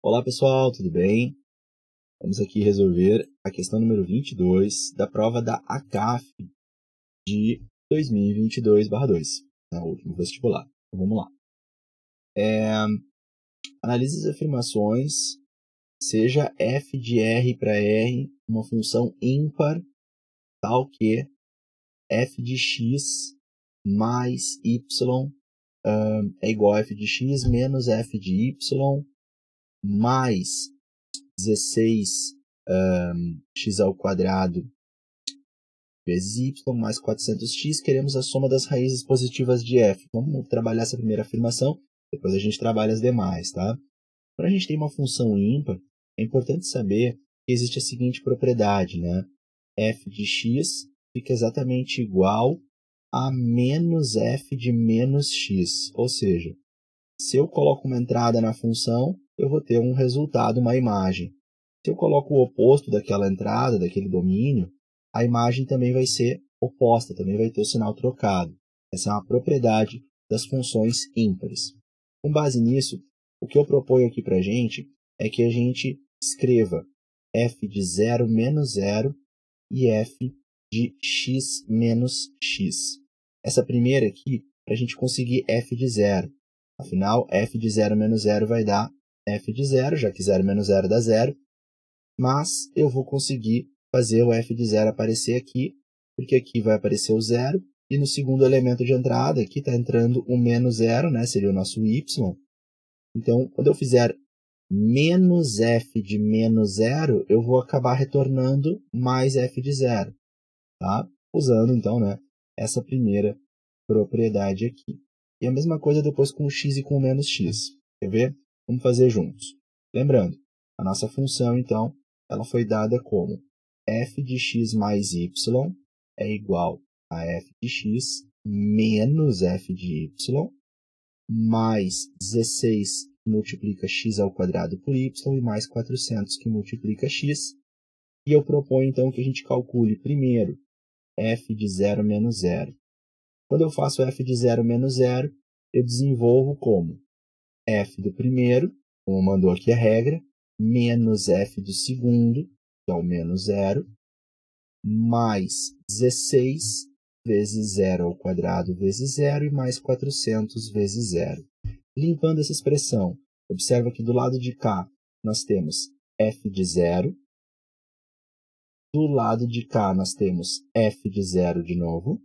Olá pessoal, tudo bem? Vamos aqui resolver a questão número 22 da prova da ACAF de 2022/2, o último vestibular. Então, vamos lá. Analise as afirmações, seja f de r para r uma função ímpar, tal que f de x mais y é igual a f de x menos f de y mais 16 x ao quadrado vezes y mais 400x, queremos a soma das raízes positivas de f. Vamos trabalhar essa primeira afirmação, depois a gente trabalha as demais, tá? Quando a gente tem uma função ímpar, é importante saber que existe a seguinte propriedade, né? F de x fica exatamente igual a menos f de menos x, ou seja, se eu coloco uma entrada na função, eu vou ter um resultado, uma imagem. Se eu coloco o oposto daquela entrada, daquele domínio, a imagem também vai ser oposta, também vai ter o sinal trocado. Essa é uma propriedade das funções ímpares. Com base nisso, o que eu proponho aqui para a gente é que a gente escreva f de 0 menos 0 e f de x menos x. Essa primeira aqui, para a gente conseguir f de 0. Afinal, f de 0 menos 0 vai dar f de 0, já que 0 menos 0 dá 0. Mas eu vou conseguir fazer o f de 0 aparecer aqui, porque aqui vai aparecer o 0, e no segundo elemento de entrada, aqui está entrando o menos 0, né? Seria o nosso y. Então, quando eu fizer menos f de menos 0, eu vou acabar retornando mais f de 0, tá? Usando, então, né, essa primeira propriedade aqui. E a mesma coisa depois com o x e com o menos x. Quer ver? Vamos fazer juntos. Lembrando, a nossa função, então, ela foi dada como f de x mais y é igual a f de x menos f de y mais 16 que multiplica x ao quadrado por y e mais 400 que multiplica x. E eu proponho, então, que a gente calcule primeiro f de 0 menos 0. Quando eu faço f de 0 menos 0, eu desenvolvo como f do primeiro, como mandou aqui a regra, menos f do segundo, que é o menos 0, mais 16 vezes 0 ao quadrado vezes 0 e mais 400 vezes 0. Limpando essa expressão, observa que do lado de cá nós temos f de 0, do lado de cá nós temos f de 0 de novo,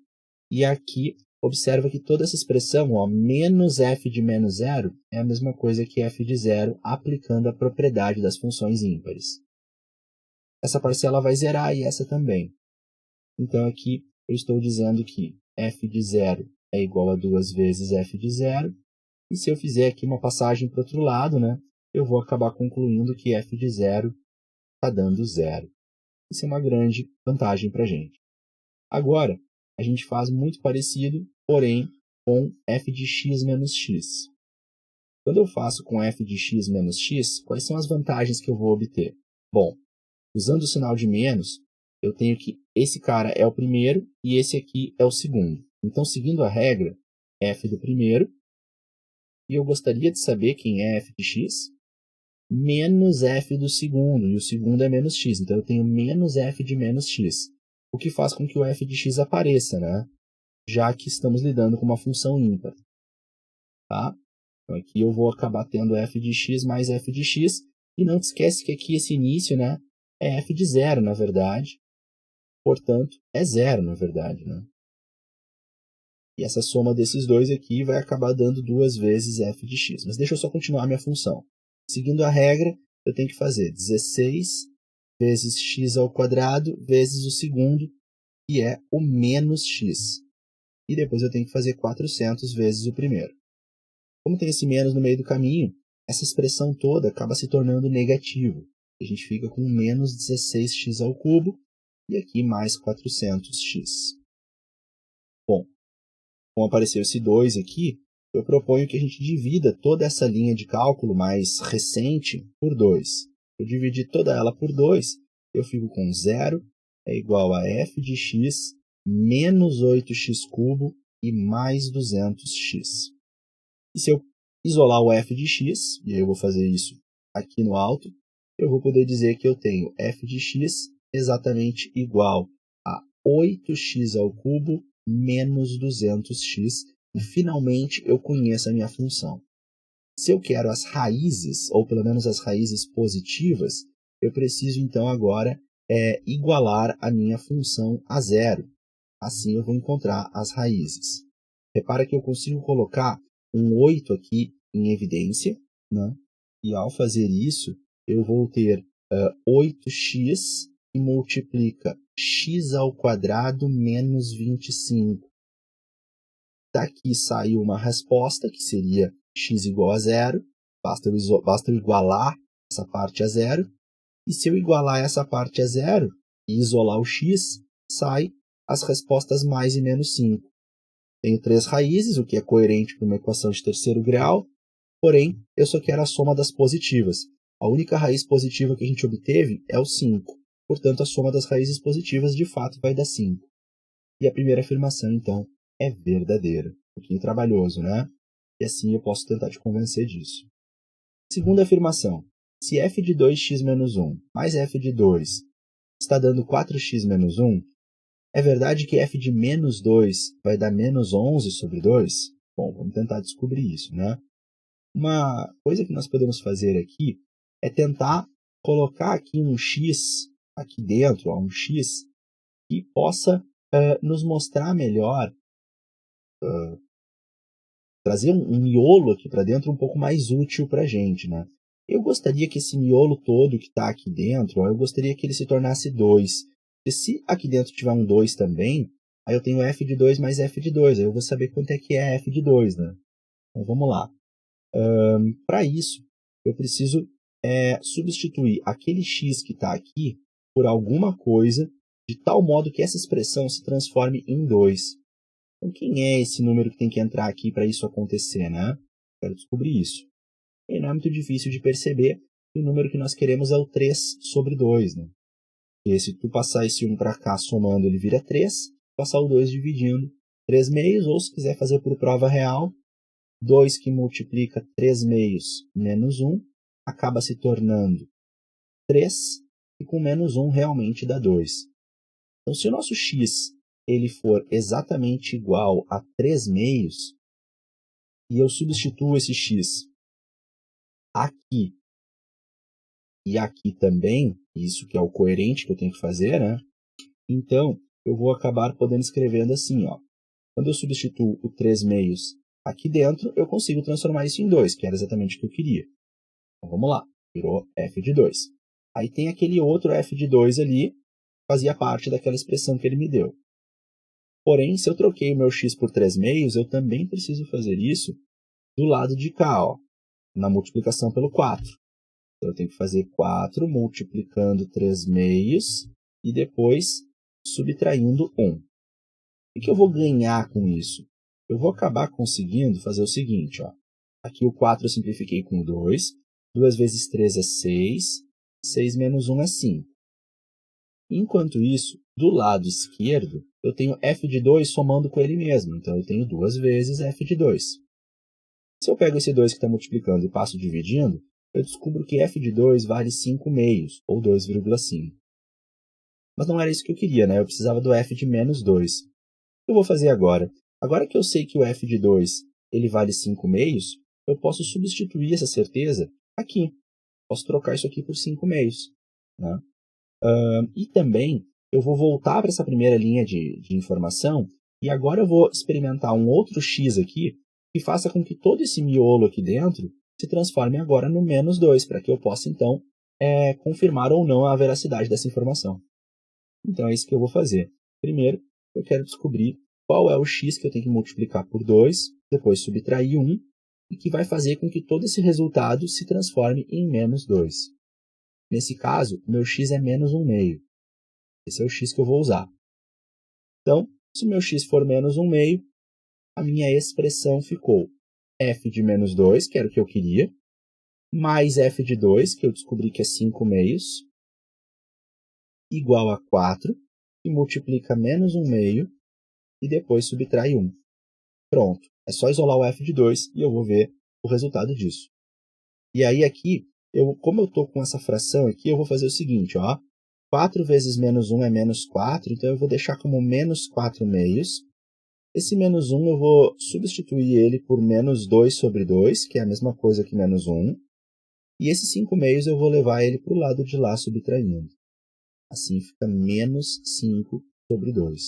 e aqui observa que toda essa expressão, ó, menos f de menos 0, é a mesma coisa que f de 0, aplicando a propriedade das funções ímpares. Essa parcela vai zerar e essa também. Então, aqui eu estou dizendo que f de 0 é igual a 2 vezes f de 0. E se eu fizer aqui uma passagem para o outro lado, né, eu vou acabar concluindo que f de 0 está dando 0. Isso é uma grande vantagem para a gente. Agora, a gente faz muito parecido, porém, com f de x menos x. Quando eu faço com f de x menos x, quais são as vantagens que eu vou obter? Bom, usando o sinal de menos, eu tenho que esse cara é o primeiro e esse aqui é o segundo. Então, seguindo a regra, f do primeiro, e eu gostaria de saber quem é f de x, menos f do segundo, e o segundo é menos x. Então, eu tenho menos f de menos x, o que faz com que o f de x apareça, né? Já que estamos lidando com uma função ímpar. Tá? Então, aqui eu vou acabar tendo f de x mais f de x, e não te esquece que aqui esse início, né, é f de 0, na verdade. Portanto, é 0, na verdade, né? E essa soma desses dois aqui vai acabar dando 2 vezes f de x. Mas deixa eu só continuar a minha função. Seguindo a regra, eu tenho que fazer 16 vezes x ao quadrado vezes o segundo, que é o menos x. E depois eu tenho que fazer 400 vezes o primeiro. Como tem esse menos no meio do caminho, essa expressão toda acaba se tornando negativa. A gente fica com menos 16x ao cubo e aqui mais 400x. Bom, como apareceu esse 2 aqui, eu proponho que a gente divida toda essa linha de cálculo mais recente por 2. Eu dividir toda ela por 2, eu fico com 0 é igual a f de x menos 8x cubo e mais 200x. E se eu isolar o f de x, e aí eu vou fazer isso aqui no alto, eu vou poder dizer que eu tenho f de x exatamente igual a 8x ao cubo menos 200x, e finalmente eu conheço a minha função. Se eu quero as raízes, ou pelo menos as raízes positivas, eu preciso então agora igualar a minha função a zero. Assim eu vou encontrar as raízes. Repara que eu consigo colocar um 8 aqui em evidência, né? E ao fazer isso, eu vou ter 8x que multiplica x ao quadrado menos 25. Daqui saiu uma resposta, que seria x igual a zero. Basta eu igualar essa parte a zero. E se eu igualar essa parte a zero e isolar o x, sai as respostas mais e menos 5. Tenho 3 raízes, o que é coerente para uma equação de terceiro grau, porém, eu só quero a soma das positivas. A única raiz positiva que a gente obteve é o 5. Portanto, a soma das raízes positivas, de fato, vai dar 5. E a primeira afirmação, então, é verdadeira. Um pouquinho trabalhoso, né? E assim eu posso tentar te convencer disso. Segunda afirmação. Se f de 2x menos 1 mais f de 2 está dando 4x menos 1, é verdade que f de menos 2 vai dar menos 11 sobre 2? Bom, vamos tentar descobrir isso, né? Uma coisa que nós podemos fazer aqui é tentar colocar aqui um x aqui dentro, um x que possa nos mostrar melhor, trazer um miolo aqui para dentro um pouco mais útil para a gente, né? Eu gostaria que esse miolo todo que está aqui dentro, eu gostaria que ele se tornasse 2. E se aqui dentro tiver um 2 também, aí eu tenho f de 2 mais f de 2. Aí eu vou saber quanto é que é f de 2, né? Então vamos lá. Para isso, eu preciso substituir aquele x que está aqui por alguma coisa, de tal modo que essa expressão se transforme em 2. Então, quem é esse número que tem que entrar aqui para isso acontecer, né? Quero descobrir isso. E não é muito difícil de perceber que o número que nós queremos é o 3 sobre 2, né? E se tu passar esse 1 para cá somando, ele vira 3. Passar o 2 dividindo, 3 meios, ou se quiser fazer por prova real, 2 que multiplica 3 meios menos 1, acaba se tornando 3, e com menos 1 realmente dá 2. Então, se o nosso x ele for exatamente igual a 3 meios, e eu substituo esse x aqui e aqui também, isso que é o coerente que eu tenho que fazer, né? Então, eu vou acabar podendo escrevendo assim, ó. Quando eu substituo o 3 meios aqui dentro, eu consigo transformar isso em 2, que era exatamente o que eu queria. Então, vamos lá. Virou f de 2. Aí tem aquele outro f de 2 ali, fazia parte daquela expressão que ele me deu. Porém, se eu troquei o meu x por 3 meios, eu também preciso fazer isso do lado de cá, ó, na multiplicação pelo 4. Então, eu tenho que fazer 4 multiplicando 3 meios e depois subtraindo 1. O que eu vou ganhar com isso? Eu vou acabar conseguindo fazer o seguinte, ó. Aqui o 4 eu simplifiquei com 2. 2 vezes 3 é 6. 6 menos 1 é 5. Enquanto isso, do lado esquerdo, eu tenho f de 2 somando com ele mesmo. Então, eu tenho 2 vezes f de 2. Se eu pego esse 2 que está multiplicando e passo dividindo, eu descubro que f de 2 vale 5 meios, ou 2,5. Mas não era isso que eu queria, né? Eu precisava do f de menos 2. O que eu vou fazer agora? Agora que eu sei que o f de 2 ele vale 5 meios, eu posso substituir essa certeza aqui. Posso trocar isso aqui por 5 meios, né? E também eu vou voltar para essa primeira linha de informação e agora eu vou experimentar um outro x aqui que faça com que todo esse miolo aqui dentro se transforme agora no menos 2, para que eu possa, então, confirmar ou não a veracidade dessa informação. Então, é isso que eu vou fazer. Primeiro, eu quero descobrir qual é o x que eu tenho que multiplicar por 2, depois subtrair 1, e que vai fazer com que todo esse resultado se transforme em menos 2. Nesse caso, o meu x é menos 1 meio. Esse é o x que eu vou usar. Então, se o meu x for menos 1 meio, a minha expressão ficou f de menos 2, que era o que eu queria, mais f de 2, que eu descobri que é 5 meios, igual a 4, que multiplica menos 1 meio, e depois subtrai 1. Pronto. É só isolar o f de 2 e eu vou ver o resultado disso. E aí aqui Como eu estou com essa fração aqui, eu vou fazer o seguinte, ó. 4 vezes menos 1 é menos 4, então eu vou deixar como menos 4 meios. Esse menos 1 eu vou substituir ele por menos 2 sobre 2, que é a mesma coisa que menos 1. E esses 5 meios eu vou levar ele para o lado de lá subtraindo. Assim fica menos 5 sobre 2.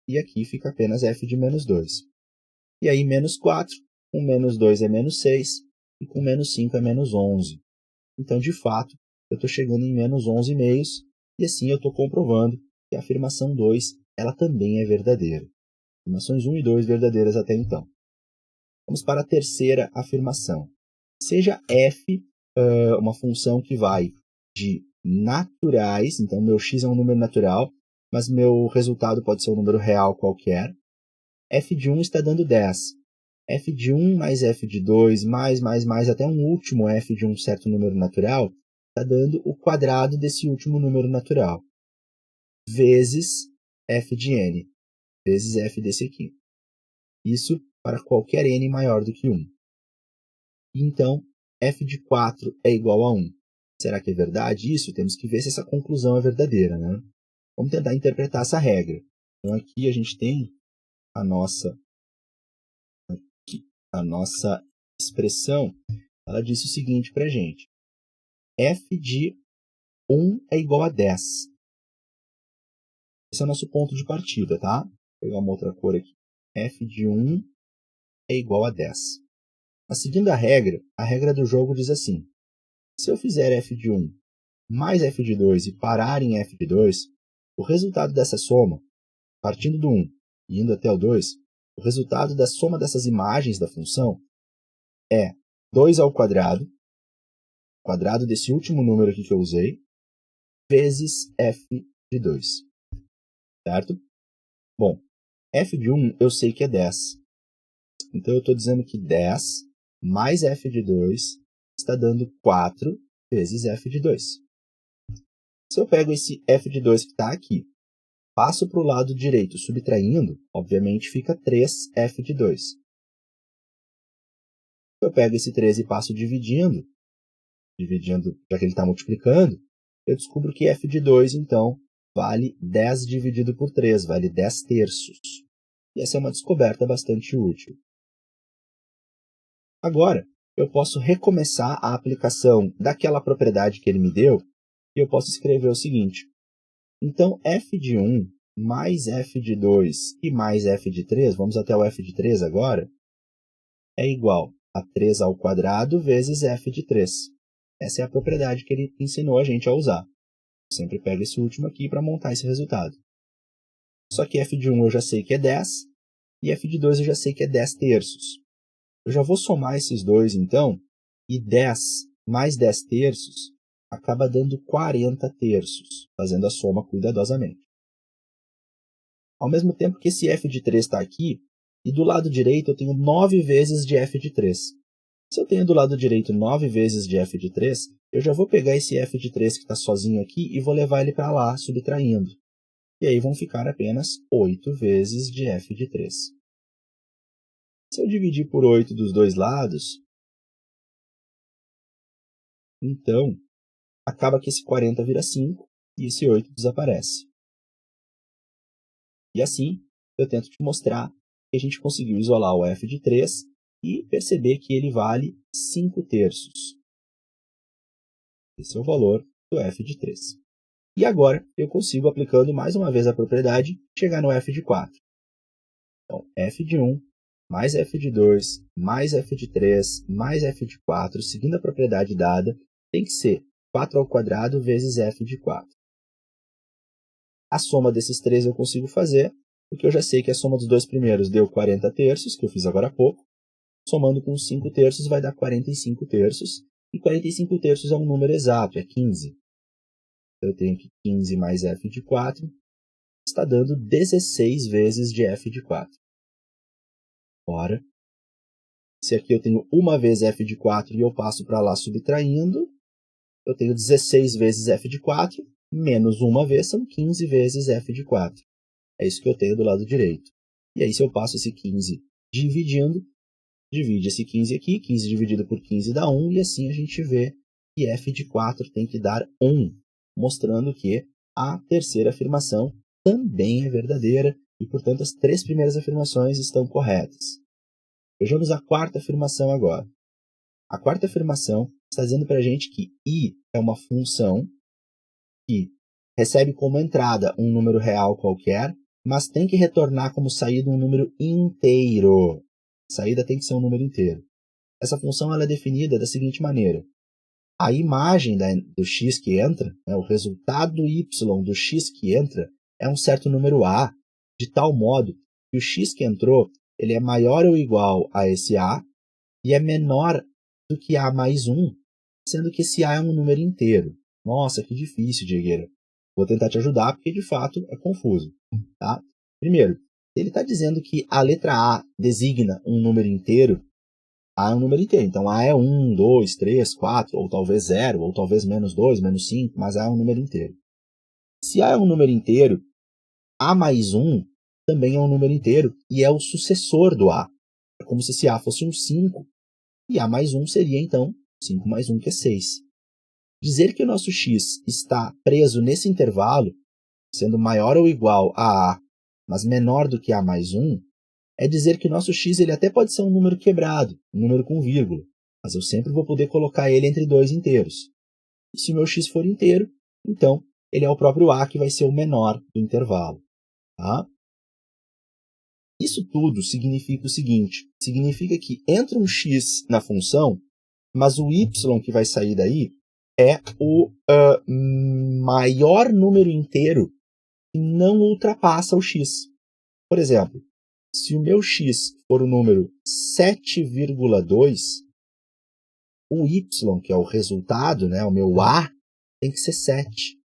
E aqui fica apenas f de menos 2. E aí menos 4, com menos 2 é menos 6, e com menos 5 é menos 11. Então, de fato, eu estou chegando em menos 11 meios, e assim eu estou comprovando que a afirmação 2 ela também é verdadeira. Afirmações 1 e 2 verdadeiras até então. Vamos para a terceira afirmação. Seja f uma função que vai de naturais, então meu x é um número natural, mas meu resultado pode ser um número real qualquer. F de 1 está dando 10. F de 1 mais f de 2, mais, até um último f de um certo número natural, está dando o quadrado desse último número natural, vezes f de n, vezes f desse aqui. Isso para qualquer n maior do que 1. Então, f de 4 é igual a 1. Será que é verdade isso? Temos que ver se essa conclusão é verdadeira, né? Vamos tentar interpretar essa regra. Então, aqui a gente tem a nossa expressão. Ela disse o seguinte para a gente. F de 1 é igual a 10. Esse é o nosso ponto de partida, tá? Vou pegar uma outra cor aqui. F de 1 é igual a 10. Mas seguindo a regra do jogo diz assim. Se eu fizer f de 1 mais f de 2 e parar em f de 2, o resultado dessa soma, partindo do 1 e indo até o 2, o resultado da soma dessas imagens da função é 2 ao quadrado desse último número aqui que eu usei, vezes f de 2. Certo? Bom, f de 1 eu sei que é 10. Então, eu estou dizendo que 10 mais f de 2 está dando 4 vezes f de 2. Se eu pego esse f de 2 que está aqui, passo para o lado direito subtraindo, obviamente fica 3f de 2. Se eu pego esse 3 e passo dividindo, já que ele está multiplicando, eu descubro que f de 2, então, vale 10 dividido por 3, vale 10 terços. E essa é uma descoberta bastante útil. Agora, eu posso recomeçar a aplicação daquela propriedade que ele me deu, e eu posso escrever o seguinte. Então, f de 1 mais f de 2 e mais f de 3, vamos até o f de 3 agora, é igual a 3 ao quadrado vezes f de 3. Essa é a propriedade que ele ensinou a gente a usar. Eu sempre pego esse último aqui para montar esse resultado. Só que f de 1 eu já sei que é 10, e f de 2 eu já sei que é 10 terços. Eu já vou somar esses dois, então, e 10 mais 10 terços acaba dando 40 terços, fazendo a soma cuidadosamente. Ao mesmo tempo que esse f de 3 está aqui, e do lado direito eu tenho 9 vezes de f de 3. Se eu tenho do lado direito 9 vezes de f de 3, eu já vou pegar esse f de 3 que está sozinho aqui e vou levar ele para lá, subtraindo. E aí vão ficar apenas 8 vezes de f de 3. Se eu dividir por 8 dos dois lados, então, acaba que esse 40 vira 5 e esse 8 desaparece. E assim, eu tento te mostrar que a gente conseguiu isolar o f de 3 e perceber que ele vale 5 terços. Esse é o valor do f de 3. E agora, eu consigo, aplicando mais uma vez a propriedade, chegar no f de 4. Então, f de 1 mais f de 2 mais f de 3 mais f de 4, seguindo a propriedade dada, tem que ser 4 ao quadrado vezes f de 4. A soma desses três eu consigo fazer, porque eu já sei que a soma dos dois primeiros deu 40 terços, que eu fiz agora há pouco. Somando com 5 terços vai dar 45 terços, e 45 terços é um número exato, é 15. Eu tenho que 15 mais f de 4 está dando 16 vezes de f de 4. Ora, se aqui eu tenho uma vez f de 4 e eu passo para lá subtraindo, eu tenho 16 vezes f de 4, menos uma vez são 15 vezes f de 4. É isso que eu tenho do lado direito. E aí, se eu passo esse 15 dividindo, divide esse 15 aqui, 15 dividido por 15 dá 1, e assim a gente vê e f de 4 tem que dar 1, mostrando que a terceira afirmação também é verdadeira e, portanto, as três primeiras afirmações estão corretas. Vejamos a quarta afirmação agora. A quarta afirmação está dizendo para a gente que i é uma função que recebe como entrada um número real qualquer, mas tem que retornar como saída um número inteiro. A saída tem que ser um número inteiro. Essa função ela é definida da seguinte maneira. A imagem do x que entra, o resultado y do x que entra, é um certo número a, de tal modo que o x que entrou ele é maior ou igual a esse a e é menor do que a mais 1, sendo que esse a é um número inteiro. Nossa, que difícil, Diegueira. Vou tentar te ajudar porque, de fato, é confuso. Tá? Primeiro, ele está dizendo que a letra A designa um número inteiro. A é um número inteiro. Então, A é 1, 2, 3, 4, ou talvez 0, ou talvez menos 2, menos 5, mas A é um número inteiro. Se A é um número inteiro, A mais 1 também é um número inteiro e é o sucessor do A. É como se esse A fosse um 5 e A mais 1 seria, então, 5 mais 1, que é 6. Dizer que o nosso x está preso nesse intervalo, sendo maior ou igual a A, mas menor do que A mais 1, é dizer que o nosso x ele até pode ser um número quebrado, um número com vírgula, mas eu sempre vou poder colocar ele entre dois inteiros. E se o meu x for inteiro, então ele é o próprio A que vai ser o menor do intervalo. Tá? Isso tudo significa o seguinte, significa que entra um x na função, mas o y que vai sair daí é o maior número inteiro que não ultrapassa o x. Por exemplo, se o meu x for o número 7,2, o y, que é o resultado, o meu a, tem que ser 7.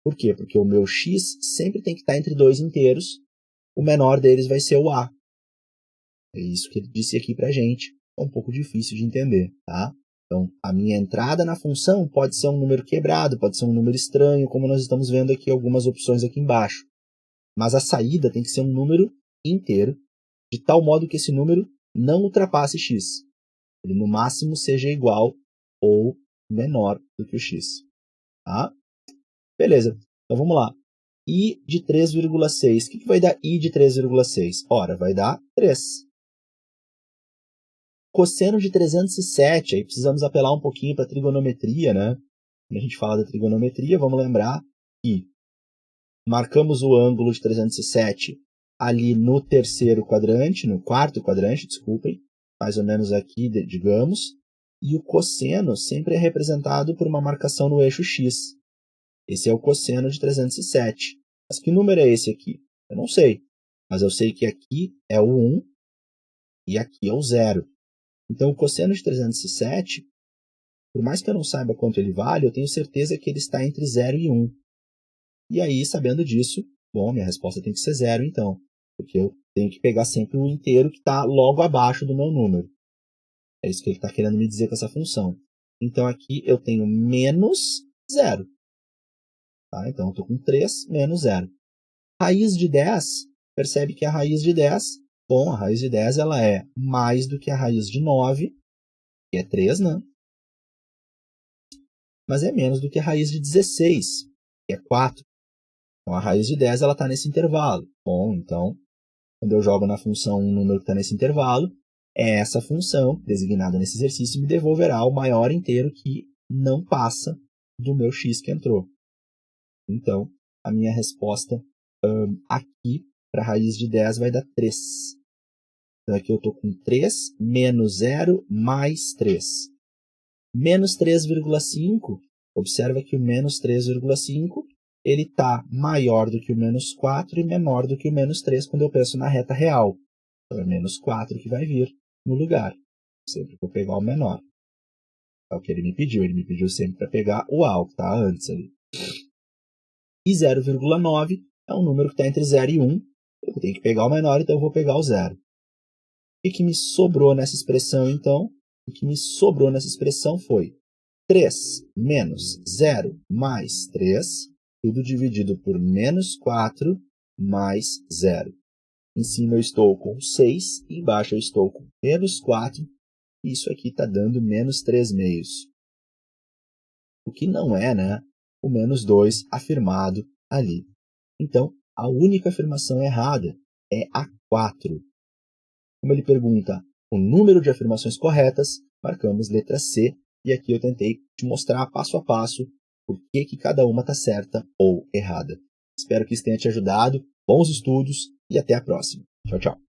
Por quê? Porque o meu x sempre tem que estar entre dois inteiros, o menor deles vai ser o a. É isso que ele disse aqui para a gente. É um pouco difícil de entender, tá? Então, a minha entrada na função pode ser um número quebrado, pode ser um número estranho, como nós estamos vendo aqui algumas opções aqui embaixo. Mas a saída tem que ser um número inteiro, de tal modo que esse número não ultrapasse x. Ele, no máximo, seja igual ou menor do que o x. Tá? Beleza, então vamos lá. I de 3,6. O que vai dar I de 3,6? Ora, vai dar 3. Cosseno de 307, aí precisamos apelar um pouquinho para a trigonometria, né? Quando a gente fala da trigonometria, vamos lembrar que marcamos o ângulo de 307 ali no terceiro quadrante, no quarto quadrante, desculpem, mais ou menos aqui, digamos, e o cosseno sempre é representado por uma marcação no eixo x. Esse é o cosseno de 307. Mas que número é esse aqui? Eu não sei, mas eu sei que aqui é o 1 e aqui é o 0. Então, o cosseno de 307, por mais que eu não saiba quanto ele vale, eu tenho certeza que ele está entre 0 e 1. E aí, sabendo disso, bom, minha resposta tem que ser 0, então. Porque eu tenho que pegar sempre o inteiro que está logo abaixo do meu número. É isso que ele está querendo me dizer com essa função. Então, aqui eu tenho menos 0. Tá? Então, eu estou com 3 menos 0. Raiz de 10, percebe que a raiz de 10, bom, a raiz de 10 ela é mais do que a raiz de 9, que é 3, né? Mas é menos do que a raiz de 16, que é 4. Então, a raiz de 10 está nesse intervalo. Bom, então, quando eu jogo na função um número que está nesse intervalo, essa função, designada nesse exercício, me devolverá o maior inteiro que não passa do meu x que entrou. Então, a minha resposta aqui para a raiz de 10 vai dar 3. Então, aqui eu estou com 3 menos 0 mais 3. Menos 3,5, observa que o menos 3,5 ele está maior do que o menos 4 e menor do que o menos 3 quando eu penso na reta real. Então, é menos 4 que vai vir no lugar. Sempre vou pegar o menor. É o que ele me pediu. Ele me pediu sempre para pegar o A, que está antes ali. E 0,9 é um número que está entre 0 e 1. Eu tenho que pegar o menor, então eu vou pegar o 0. O que me sobrou nessa expressão, então? O que me sobrou nessa expressão foi 3 menos 0 mais 3, tudo dividido por menos 4 mais 0. Em cima eu estou com 6, embaixo eu estou com menos 4, e isso aqui está dando menos 3 meios. o que não é, né, o -2 afirmado ali. Então, a única afirmação errada é a 4. Como ele pergunta o número de afirmações corretas, marcamos letra C, e aqui eu tentei te mostrar passo a passo por que cada uma está certa ou errada. Espero que isso tenha te ajudado. Bons estudos e até a próxima. Tchau, tchau.